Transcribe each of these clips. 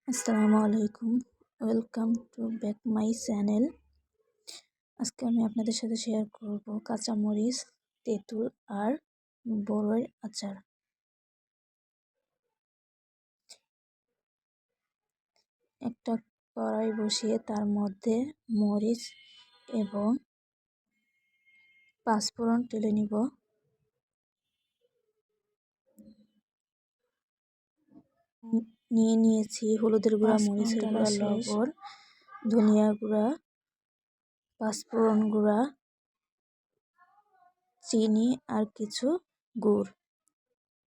আসসালামু আলাইকুম, welcome to back my channel. আজকে আমি আপনাদের সাথে শেয়ার করব কাঁচামরিচ, তেঁতুল আর বড়ইয়ের আচার। একটা কড়াই বসিয়ে তার মধ্যে মরিচ এবং পাঁচফোড়ন ঢেলে নিব। নিয়েছি হলুদের গুঁড়া, মরিচের গুঁড়া, লবণ, ধনিয়া গুঁড়া, পাঁচফোড়ন গুঁড়া, চিনি আর কিছু গুড়।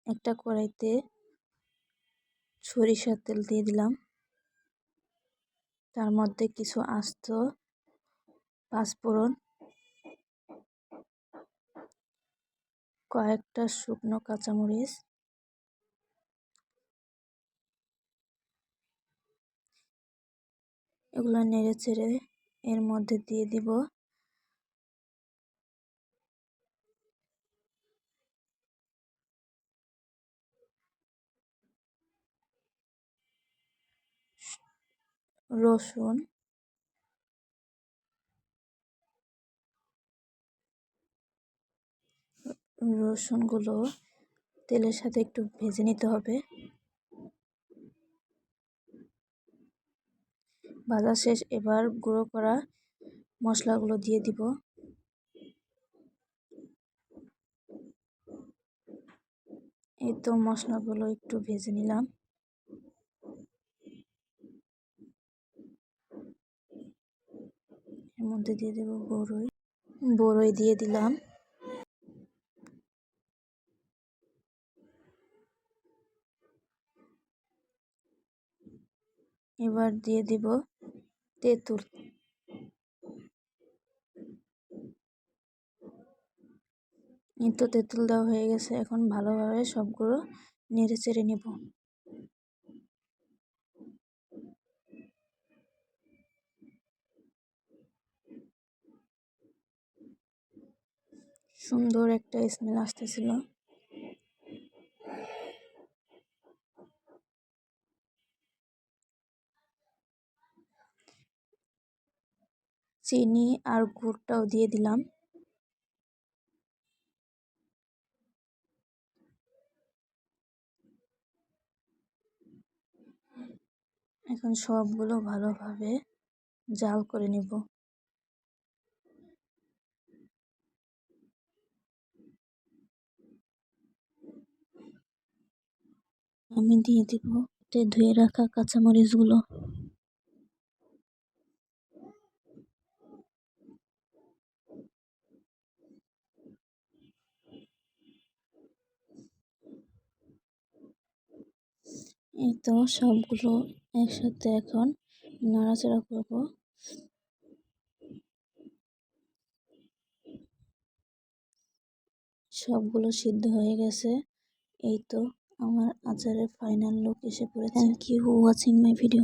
একটা কড়াইতে সরিষার তেল দিয়ে দিলাম। তার মধ্যে কিছু আস্ত পাঁচফোড়ন, কয়েকটা শুকনো কাঁচামরিচ, এগুলো নেড়ে চেড়ে এর মধ্যে দিয়ে দিব রসুন, রসুনগুলো তেলের সাথে একটু ভেজে নিতে হবে। ভাজা শেষ, এবার গুঁড়ো করা মশলাগুলো দিয়ে দিব। এই তো মশলাগুলো একটু ভেজে নিলাম। এর মধ্যে দিয়ে দেব বড়ই দিয়ে দিলাম। এবার দিয়ে দিব তেঁতুল। এই তো তেঁতুল দেওয়া হয়ে গেছে। এখন ভালোভাবে সবগুলো নেড়ে চেড়ে নেব। সুন্দর একটা স্মেল আসতেছিল। চিনি আর গুড়টাও দিয়ে দিলাম। এখন সবগুলো ভালোভাবে জাল করে নেব। আমি দিয়ে দিব ধুয়ে রাখা কাঁচামরিচগুলো। এই তো সবগুলো একসাথে এখন নাড়াচাড়া করব। সবগুলো সিদ্ধ হয়ে গেছে। এই তো আমার আচারের ফাইনাল লুক এসে পড়েছে। Thank you for watching my video.